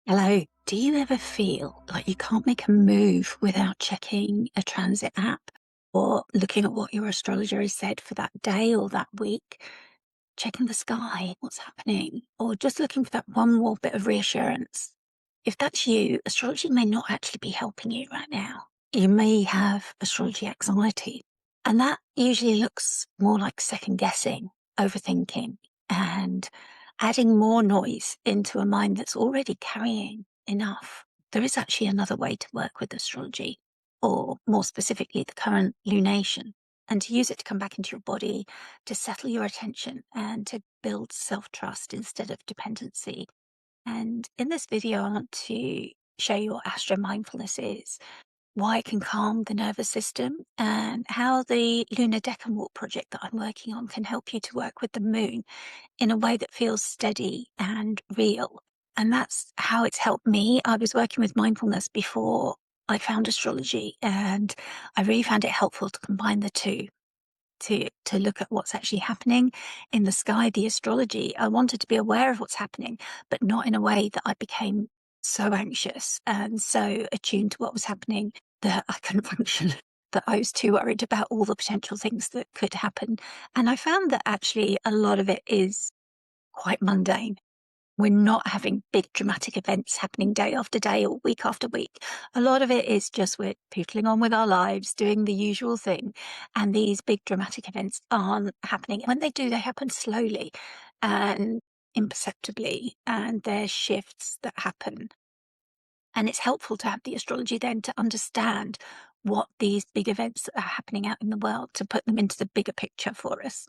Hello. Do you ever feel like you can't make a move without checking a transit app or looking at what your astrologer has said for that day or that week? Checking the sky, what's happening, or just looking for that one more bit of reassurance. If that's you, astrology may not actually be helping you right now. You may have astrology anxiety, and that usually looks more like second guessing, overthinking, and adding more noise into a mind that's already carrying enough. There is actually another way to work with astrology, or more specifically, the current lunation, and to use it to come back into your body, to settle your attention, and to build self-trust instead of dependency. And in this video, I want to show you what Astro Mindfulness is, why it can calm the nervous system, and how the Lunar Decan Walk project that I'm working on can help you to work with the moon in a way that feels steady and real. And that's how it's helped me. I was working with mindfulness before I found astrology, and I really found it helpful to combine the two to look at what's actually happening in the sky, the astrology. I wanted to be aware of what's happening, but not in a way that I became so anxious and so attuned to what was happening that I couldn't function, that I was too worried about all the potential things that could happen. And I found that actually a lot of it is quite mundane. We're not having big dramatic events happening day after day or week after week. A lot of it is just we're pootling on with our lives, doing the usual thing. And these big dramatic events aren't happening. When they do, they happen slowly and imperceptibly. And there's shifts that happen. And it's helpful to have the astrology then to understand what these big events that are happening out in the world, to put them into the bigger picture for us.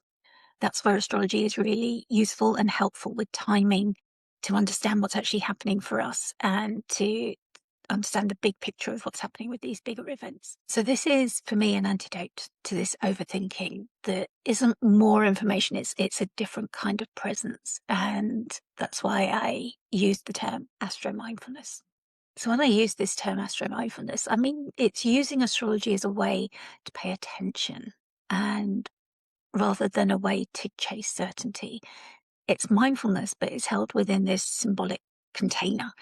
That's where astrology is really useful and helpful with timing, to understand what's actually happening for us and to understand the big picture of what's happening with these bigger events. So this is, for me, an antidote to this overthinking that isn't more information. It's a different kind of presence. And that's why I use the term astro mindfulness. So when I use this term astro mindfulness, I mean, it's using astrology as a way to pay attention, and rather than a way to chase certainty. It's mindfulness, but it's held within this symbolic container.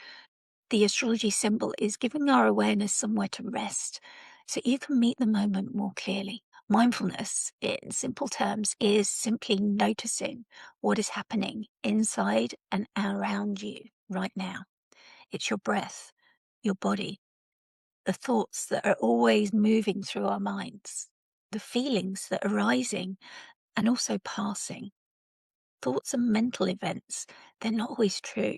The astrology symbol is giving our awareness somewhere to rest so you can meet the moment more clearly. Mindfulness, in simple terms, is simply noticing what is happening inside and around you right now. It's your breath, your body, the thoughts that are always moving through our minds, the feelings that are rising and also passing. Thoughts are mental events. They're not always true,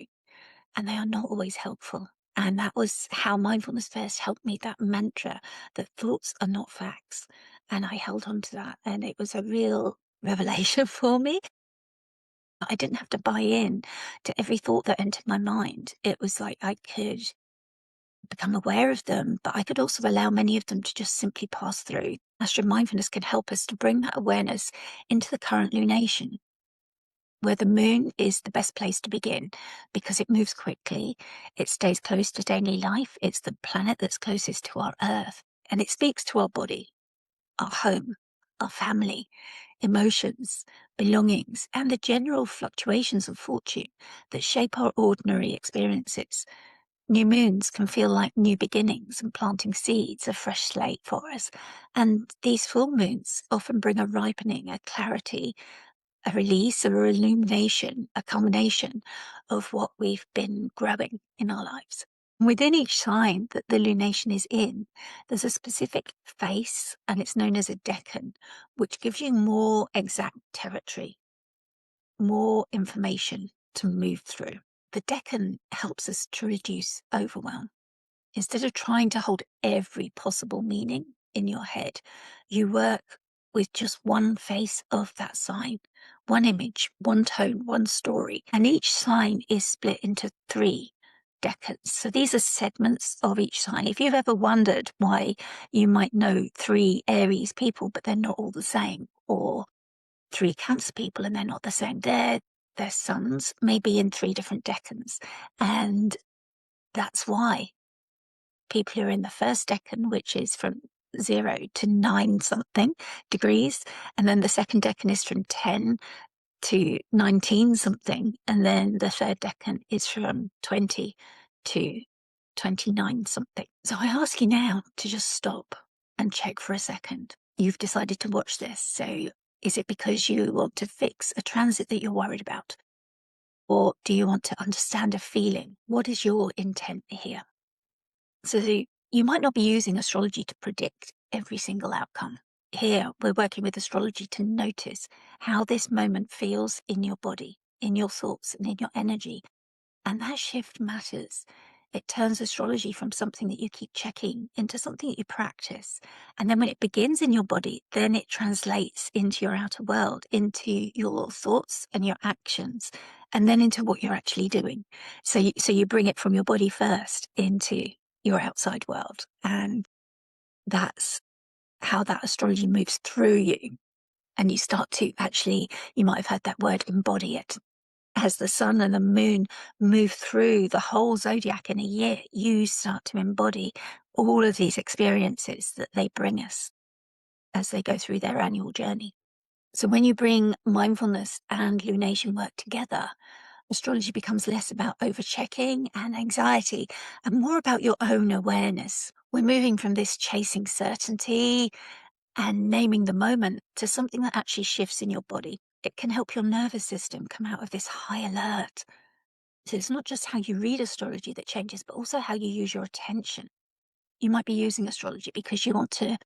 and they are not always helpful. And that was how mindfulness first helped me, that mantra that thoughts are not facts. And I held on to that, and it was a real revelation for me. I didn't have to buy in to every thought that entered my mind. It was like I could become aware of them, but I could also allow many of them to just simply pass through. Astro mindfulness can help us to bring that awareness into the current lunation, where the moon is the best place to begin because it moves quickly, it stays close to daily life, it's the planet that's closest to our Earth, and it speaks to our body, our home, our family, emotions, belongings, and the general fluctuations of fortune that shape our ordinary experiences. New moons can feel like new beginnings and planting seeds, a fresh slate for us. And these full moons often bring a ripening, a clarity, a release, or a illumination, a culmination of what we've been growing in our lives. Within each sign that the lunation is in, there's a specific face, and it's known as a decan, which gives you more exact territory, more information to move through. The decan helps us to reduce overwhelm. Instead of trying to hold every possible meaning in your head, you work with just one face of that sign, one image, one tone, one story. And each sign is split into 3 decans. So these are segments of each sign. If you've ever wondered why you might know 3 Aries people, but they're not all the same, or 3 Cancer people and they're not the same, their suns may be in 3 different decans. And that's why people who are in the first decan, which is from 0 to 9 something degrees, and then the second decan is from 10 to 19 something, and then the third decan is from 20 to 29 something. So I ask you now to just stop and check for a second. You've decided to watch this. So is it because you want to fix a transit that you're worried about? Or do you want to understand a feeling? What is your intent here? So you might not be using astrology to predict every single outcome. Here, we're working with astrology to notice how this moment feels in your body, in your thoughts, and in your energy. And that shift matters. It turns astrology from something that you keep checking into something that you practice. And then when it begins in your body, then it translates into your outer world, into your thoughts and your actions, and then into what you're actually doing. So you bring it from your body first into your outside world. And that's how that astrology moves through you. And you start to actually, you might have heard that word, embody it. As the sun and the moon move through the whole zodiac in a year, you start to embody all of these experiences that they bring us as they go through their annual journey. So when you bring mindfulness and lunation work together, astrology becomes less about overchecking and anxiety and more about your own awareness. We're moving from this chasing certainty and naming the moment to something that actually shifts in your body. It can help your nervous system come out of this high alert. So it's not just how you read astrology that changes, but also how you use your attention. You might be using astrology because you want to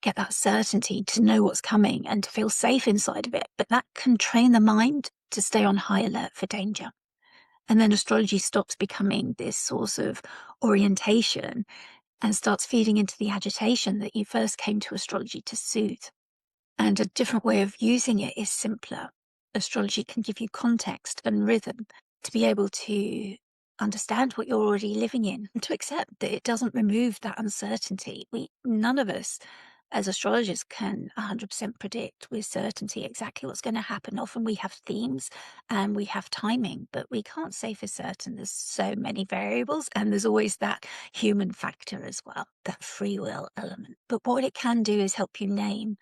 get that certainty to know what's coming and to feel safe inside of it. But that can train the mind to stay on high alert for danger. And then astrology stops becoming this source of orientation and starts feeding into the agitation that you first came to astrology to soothe. And a different way of using it is simpler. Astrology can give you context and rhythm to be able to understand what you're already living in and to accept that it doesn't remove that uncertainty. None of us as astrologers can 100% predict with certainty exactly what's going to happen. Often we have themes and we have timing, but we can't say for certain. There's so many variables, and there's always that human factor as well, that free will element. But what it can do is help you name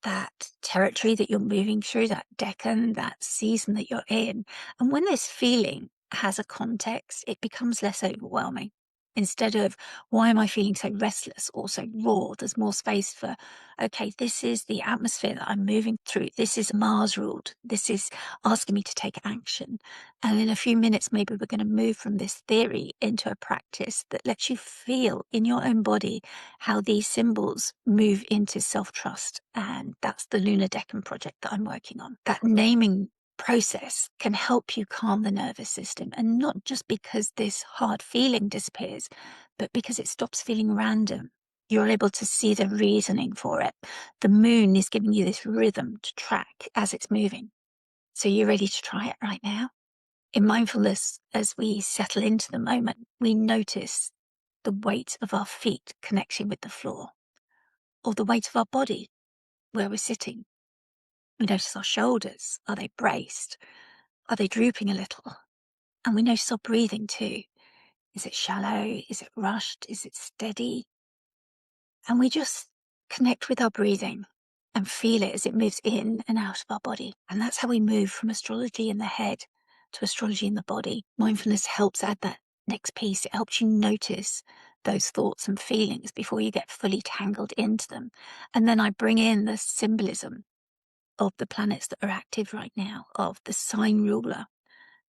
that territory that you're moving through, that decan, that season that you're in. And when this feeling has a context, it becomes less overwhelming. Instead of, why am I feeling so restless or so raw? There's more space for, okay, this is the atmosphere that I'm moving through. This is Mars ruled. This is asking me to take action. And in a few minutes, maybe we're going to move from this theory into a practice that lets you feel in your own body how these symbols move into self-trust. And that's the Lunar Decan project that I'm working on. That naming process can help you calm the nervous system, and not just because this hard feeling disappears, but because it stops feeling random. You're able to see the reasoning for it. The moon is giving you this rhythm to track as it's moving. So you're ready to try it right now? In mindfulness, as we settle into the moment, we notice the weight of our feet connecting with the floor, or the weight of our body where we're sitting. We notice our shoulders. Are they braced? Are they drooping a little? And we notice our breathing too. Is it shallow? Is it rushed? Is it steady? And we just connect with our breathing and feel it as it moves in and out of our body. And that's how we move from astrology in the head to astrology in the body. Mindfulness helps add that next piece. It helps you notice those thoughts and feelings before you get fully tangled into them. And then I bring in the symbolism of the planets that are active right now, of the sign ruler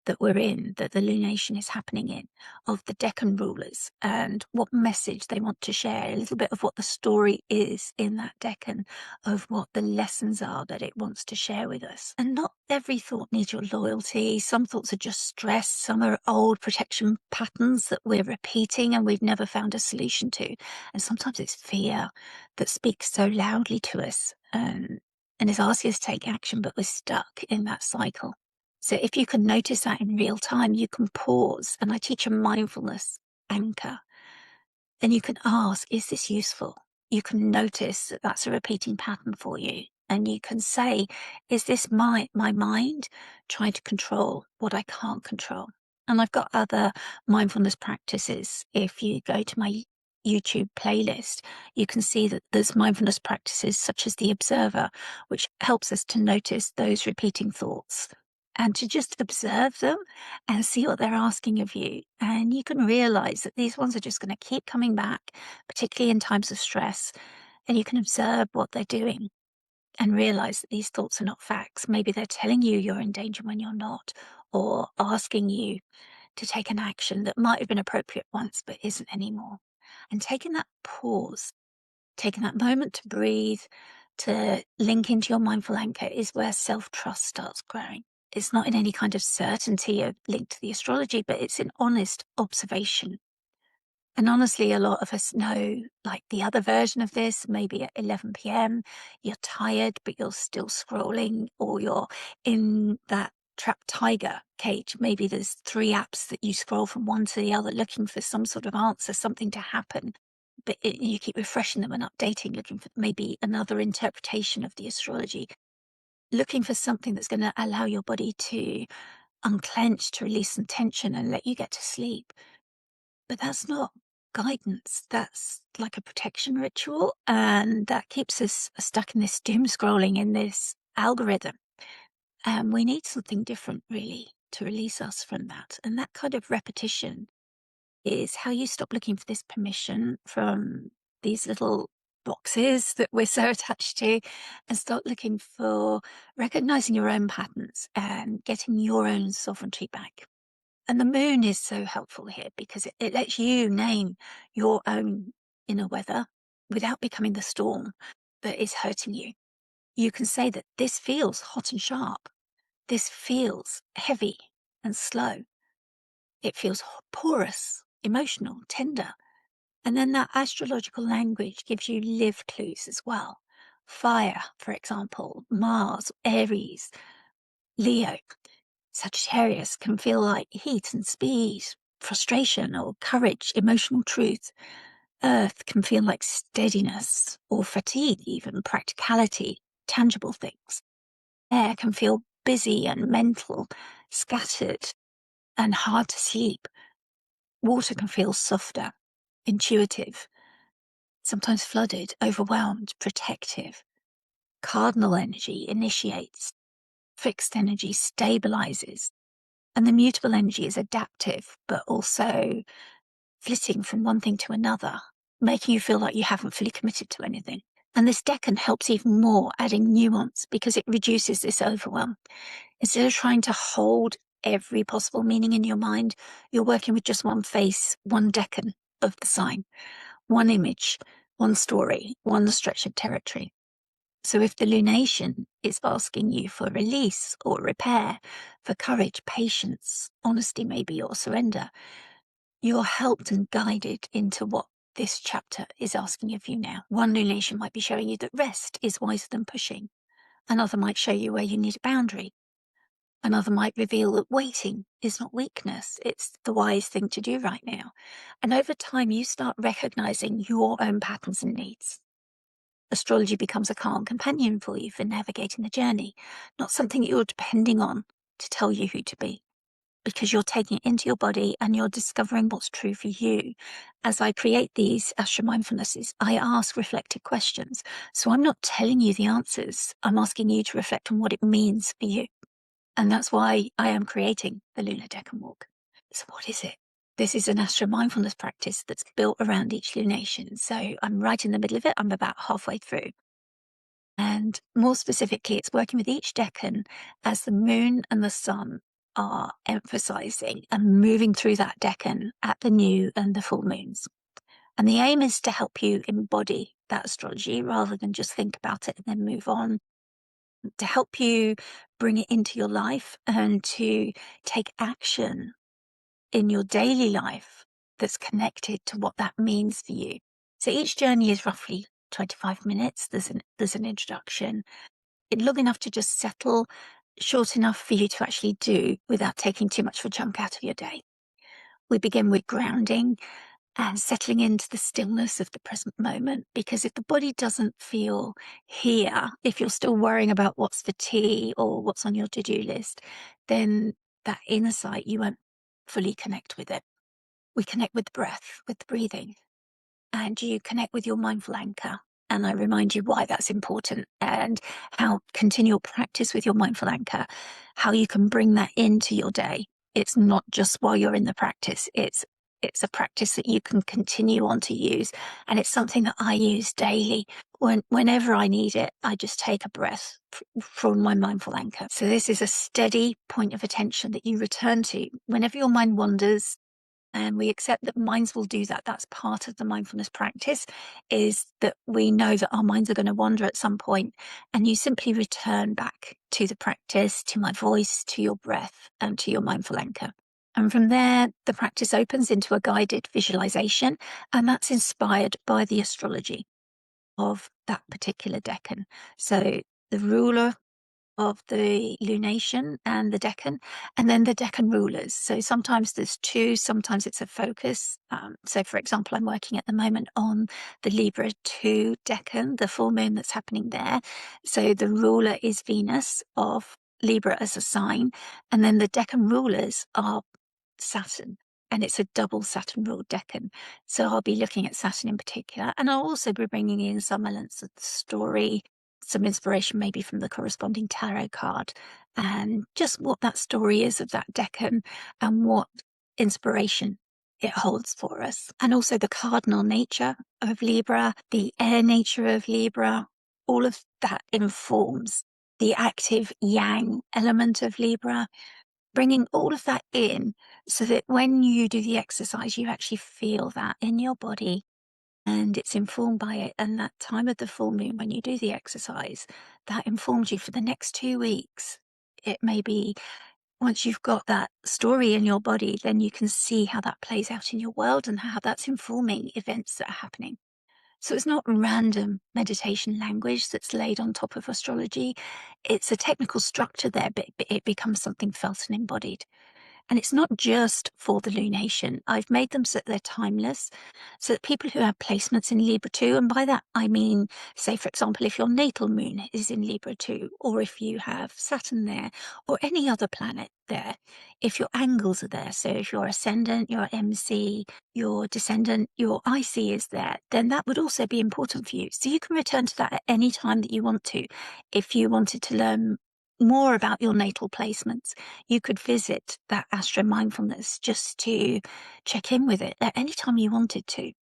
that we're in, that the lunation is happening in, of the Deccan rulers and what message they want to share, a little bit of what the story is in that Deccan, of what the lessons are that it wants to share with us. And not every thought needs your loyalty. Some thoughts are just stress. Some are old protection patterns that we're repeating and we've never found a solution to. And sometimes it's fear that speaks so loudly to us and is asking us to take action, but we're stuck in that cycle. So if you can notice that in real time, you can pause. And I teach a mindfulness anchor. Then you can ask, is this useful? You can notice that that's a repeating pattern for you. And you can say, is this my mind trying to control what I can't control? And I've got other mindfulness practices. If you go to my YouTube playlist, you can see that there's mindfulness practices such as the observer, which helps us to notice those repeating thoughts and to just observe them and see what they're asking of you. And you can realize that these ones are just going to keep coming back, particularly in times of stress. And you can observe what they're doing and realize that these thoughts are not facts. Maybe they're telling you you're in danger when you're not, or asking you to take an action that might have been appropriate once but isn't anymore. And taking that pause, taking that moment to breathe, to link into your mindful anchor is where self-trust starts growing. It's not in any kind of certainty of linked to the astrology, but it's in honest observation. And honestly, a lot of us know, like, the other version of this, maybe at 11 p.m., you're tired, but you're still scrolling, or you're in that trapped tiger cage. Maybe there's 3 apps that you scroll from one to the other looking for some sort of answer, something to happen. But you keep refreshing them and updating, looking for maybe another interpretation of the astrology, looking for something that's going to allow your body to unclench, to release some tension and let you get to sleep. But that's not guidance. That's like a protection ritual. And that keeps us stuck in this doom scrolling, in this algorithm. And we need something different, really, to release us from that. And that kind of repetition is how you stop looking for this permission from these little boxes that we're so attached to, and start looking for recognizing your own patterns and getting your own sovereignty back. And the moon is so helpful here because it lets you name your own inner weather without becoming the storm that is hurting you. You can say that this feels hot and sharp. This feels heavy and slow. It feels porous, emotional, tender. And then that astrological language gives you live clues as well. Fire, for example, Mars, Aries, Leo. Sagittarius can feel like heat and speed, frustration or courage, emotional truth. Earth can feel like steadiness or fatigue, even practicality, tangible things. Air can feel busy and mental, scattered and hard to sleep. Water can feel softer, intuitive, sometimes flooded, overwhelmed, protective. Cardinal energy initiates, fixed energy stabilizes. And the mutable energy is adaptive, but also flitting from one thing to another, making you feel like you haven't fully committed to anything. And this decan helps even more, adding nuance because it reduces this overwhelm. Instead of trying to hold every possible meaning in your mind, you're working with just one face, one decan of the sign, one image, one story, one stretch of territory. So if the lunation is asking you for release or repair, for courage, patience, honesty maybe, or surrender, you're helped and guided into what this chapter is asking of you now. One lunation might be showing you that rest is wiser than pushing. Another might show you where you need a boundary. Another might reveal that waiting is not weakness. It's the wise thing to do right now. And over time, you start recognizing your own patterns and needs. Astrology becomes a calm companion for you for navigating the journey, not something you're depending on to tell you who to be, because you're taking it into your body and you're discovering what's true for you. As I create these Astro Mindfulnesses, I ask reflective questions. So I'm not telling you the answers. I'm asking you to reflect on what it means for you. And that's why I am creating the Lunar Decan Walk. So what is it? This is an Astro Mindfulness practice that's built around each lunation. So I'm right in the middle of it. I'm about halfway through. And more specifically, it's working with each decan as the moon and the sun are emphasizing and moving through that decan at the new and the full moons. And the aim is to help you embody that astrology rather than just think about it and then move on, to help you bring it into your life and to take action in your daily life that's connected to what that means for you. So each journey is roughly 25 minutes. There's an introduction, long enough to just settle, short enough for you to actually do without taking too much of a chunk out of your day. We begin with grounding and settling into the stillness of the present moment, because if the body doesn't feel here, if you're still worrying about what's for tea or what's on your to-do list, then that inner sight, you won't fully connect with it. We connect with the breath, with the breathing, and you connect with your mindful anchor. And I remind you why that's important and how continual practice with your mindful anchor, how you can bring that into your day. It's not just while you're in the practice. It's a practice that you can continue on to use. And it's something that I use daily. Whenever I need it, I just take a breath from my mindful anchor. So this is a steady point of attention that you return to whenever your mind wanders. And we accept that minds will do that. That's part of the mindfulness practice, is that we know that our minds are going to wander at some point, and you simply return back to the practice, to my voice, to your breath, and to your mindful anchor. And from there, the practice opens into a guided visualization, and that's inspired by the astrology of that particular decan. So the ruler of the lunation and the decan, and then the decan rulers. So sometimes there's two, sometimes it's a focus. So for example, I'm working at the moment on the Libra 2 decan, the full moon that's happening there. So the ruler is Venus of Libra as a sign, and then the decan rulers are Saturn. And it's a double Saturn ruled decan. So I'll be looking at Saturn in particular. And I'll also be bringing in some elements of the story, some inspiration maybe from the corresponding tarot card, and just what that story is of that decan and what inspiration it holds for us. And also the cardinal nature of Libra, the air nature of Libra, all of that informs the active yang element of Libra, bringing all of that in so that when you do the exercise, you actually feel that in your body and it's informed by it. And that time of the full moon, when you do the exercise, that informs you for the next 2 weeks. It may be once you've got that story in your body, then you can see how that plays out in your world and how that's informing events that are happening. So it's not random meditation language that's laid on top of astrology. It's a technical structure there, but it becomes something felt and embodied. And it's not just for the lunation. I've made them so that they're timeless, so that people who have placements in Libra 2, and by that I mean, say, for example, if your natal moon is in Libra 2, or if you have Saturn there, or any other planet there, if your angles are there, so if your ascendant, your MC, your descendant, your IC is there, then that would also be important for you. So you can return to that at any time that you want to. If you wanted to learn more about your natal placements, you could visit that Astro Mindfulness just to check in with it at any time you wanted to.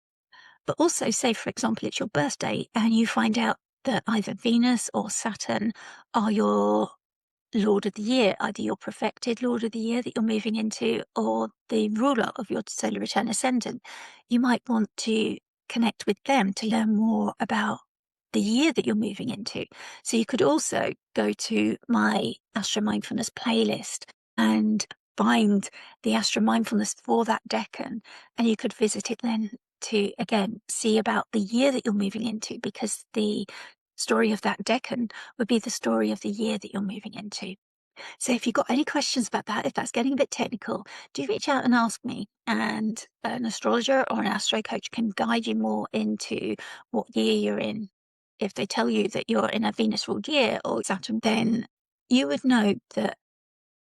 But also, say, for example, it's your birthday and you find out that either Venus or Saturn are your Lord of the Year, either your perfected Lord of the Year that you're moving into or the ruler of your solar return ascendant. You might want to connect with them to learn more about the year that you're moving into. So you could also go to my Astro Mindfulness playlist and find the Astro Mindfulness for that decan, and you could visit it then to again see about the year that you're moving into, because the story of that decan would be the story of the year that you're moving into. So if you've got any questions about that, if that's getting a bit technical, do reach out and ask me. And an astrologer or an astro coach can guide you more into what year you're in. If they tell you that you're in a Venus ruled year or Saturn, then you would know that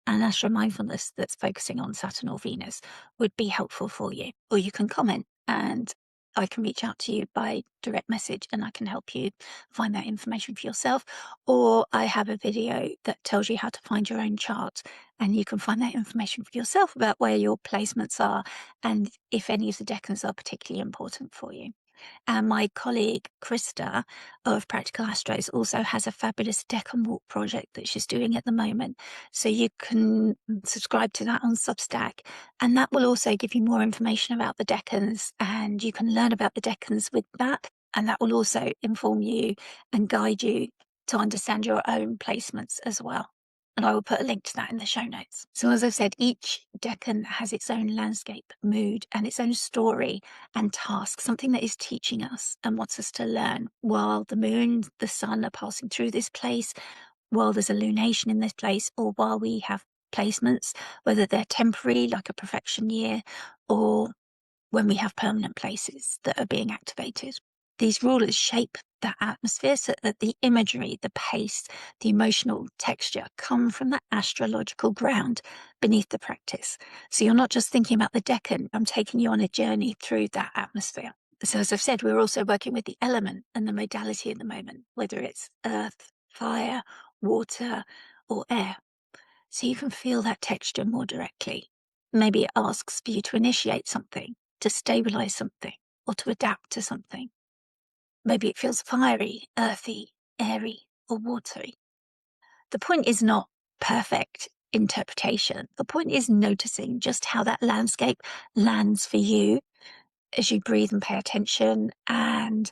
an astro mindfulness that's focusing on Saturn or Venus would be helpful for you. Or you can comment and I can reach out to you by direct message and I can help you find that information for yourself. Or I have a video that tells you how to find your own chart and you can find that information for yourself about where your placements are and if any of the decans are particularly important for you. And my colleague Krista of Practical Astros also has a fabulous Decan Walk project that she's doing at the moment. So you can subscribe to that on Substack. And that will also give you more information about the decans and you can learn about the decans with that. And that will also inform you and guide you to understand your own placements as well. And I will put a link to that in the show notes. So as I've said, each decan has its own landscape, mood, and its own story and task, something that is teaching us and wants us to learn while the moon, the sun are passing through this place, while there's a lunation in this place, or while we have placements, whether they're temporary, like a perfection year, or when we have permanent places that are being activated. These rulers shape that atmosphere so that the imagery, the pace, the emotional texture come from the astrological ground beneath the practice. So you're not just thinking about the decan, I'm taking you on a journey through that atmosphere. So as I've said, we're also working with the element and the modality at the moment, whether it's earth, fire, water, or air. So you can feel that texture more directly. Maybe it asks for you to initiate something, to stabilize something, or to adapt to something. Maybe it feels fiery, earthy, airy, or watery. The point is not perfect interpretation. The point is noticing just how that landscape lands for you as you breathe and pay attention, and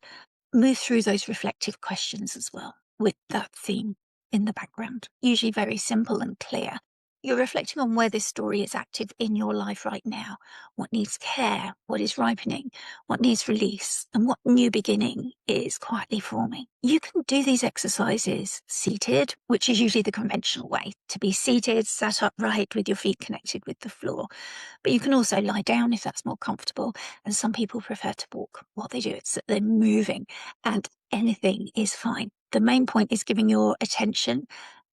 move through those reflective questions as well with that theme in the background. Usually very simple and clear. You're reflecting on where this story is active in your life right now, what needs care, what is ripening, what needs release, and what new beginning is quietly forming. You can do these exercises seated, which is usually the conventional way, to be seated, sat upright with your feet connected with the floor. But you can also lie down if that's more comfortable. And some people prefer to walk. What they do is that they're moving, and anything is fine. The main point is giving your attention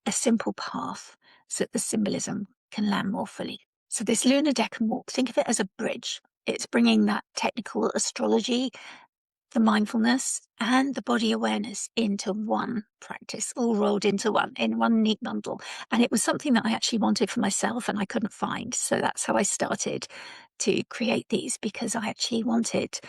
a simple path so that the symbolism can land more fully. So this Lunar Decan Walk, think of it as a bridge. It's bringing that technical astrology, the mindfulness, and the body awareness into one practice, all rolled into one, in one neat bundle. And it was something that I actually wanted for myself and I couldn't find. So that's how I started to create these, because I actually wanted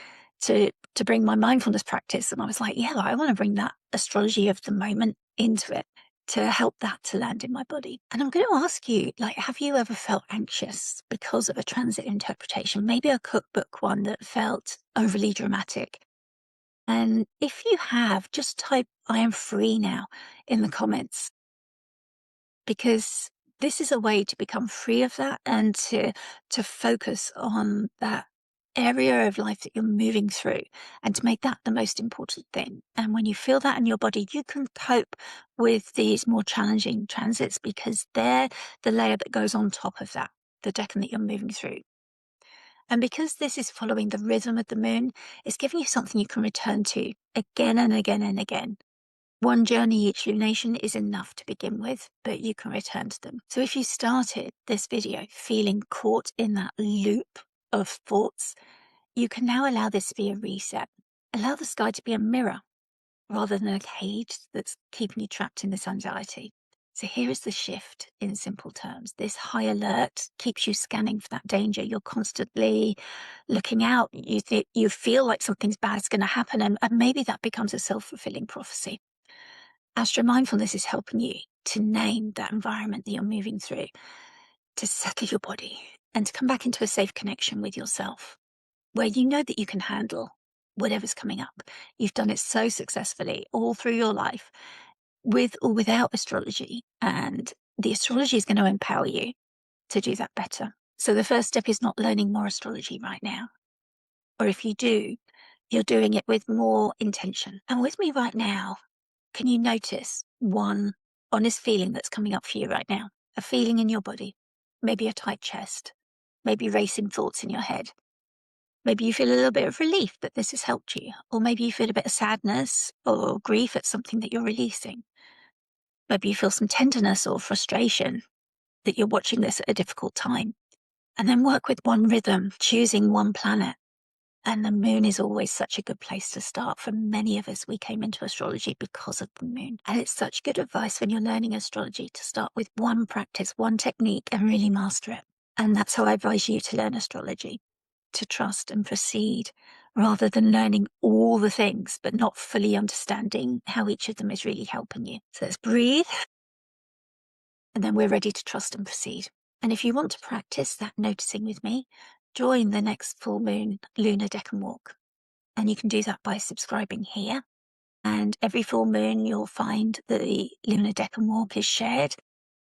to bring my mindfulness practice. And I was like, yeah, I want to bring that astrology of the moment into it to help that to land in my body. And I'm going to ask you, like, have you ever felt anxious because of a transit interpretation? Maybe a cookbook one that felt overly dramatic. And if you have, just type "I am free now" in the comments, because this is a way to become free of that and to focus on that area of life that you're moving through, and to make that the most important thing. And when you feel that in your body, you can cope with these more challenging transits, because they're the layer that goes on top of that, the decan that you're moving through. And because this is following the rhythm of the moon, it's giving you something you can return to again and again and again. One journey each lunation is enough to begin with, but you can return to them. So if you started this video feeling caught in that loop of thoughts, you can now allow this to be a reset. Allow the sky to be a mirror rather than a cage that's keeping you trapped in this anxiety. So here is the shift in simple terms. This high alert keeps you scanning for that danger. You're constantly looking out. You feel like something's bad is going to happen, and maybe that becomes a self-fulfilling prophecy. Astro Mindfulness is helping you to name that environment that you're moving through, to settle your body, and to come back into a safe connection with yourself, where you know that you can handle whatever's coming up. You've done it so successfully all through your life, with or without astrology, and the astrology is going to empower you to do that better. So the first step is not learning more astrology right now. Or if you do, you're doing it with more intention. And with me right now, can you notice one honest feeling that's coming up for you right now? A feeling in your body, maybe a tight chest, maybe racing thoughts in your head. Maybe you feel a little bit of relief that this has helped you, or maybe you feel a bit of sadness or grief at something that you're releasing. Maybe you feel some tenderness or frustration that you're watching this at a difficult time. And then work with one rhythm, choosing one planet. And the moon is always such a good place to start. For many of us, we came into astrology because of the moon. And it's such good advice when you're learning astrology to start with one practice, one technique, and really master it. And that's how I advise you to learn astrology, to trust and proceed, rather than learning all the things but not fully understanding how each of them is really helping you. So let's breathe, and then we're ready to trust and proceed. And if you want to practice that noticing with me, join the next full moon Lunar Decan Walk. And you can do that by subscribing here. And every full moon, you'll find that the Lunar Decan Walk is shared,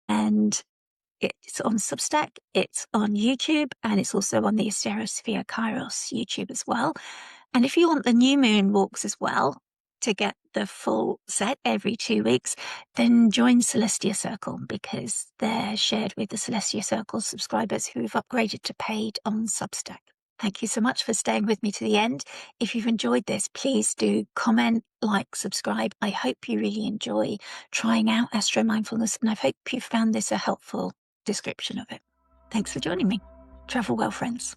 and it's on Substack, it's on YouTube, and it's also on the Asterosphere Kairos YouTube as well. And if you want the new moon walks as well, to get the full set every 2 weeks, then join Celestia Circle, because they're shared with the Celestia Circle subscribers who've upgraded to paid on Substack. Thank you so much for staying with me to the end. If you've enjoyed this, please do comment, like, subscribe. I hope you really enjoy trying out Astro Mindfulness, and I hope you found this a helpful description of it. Thanks for joining me. Travel well, friends.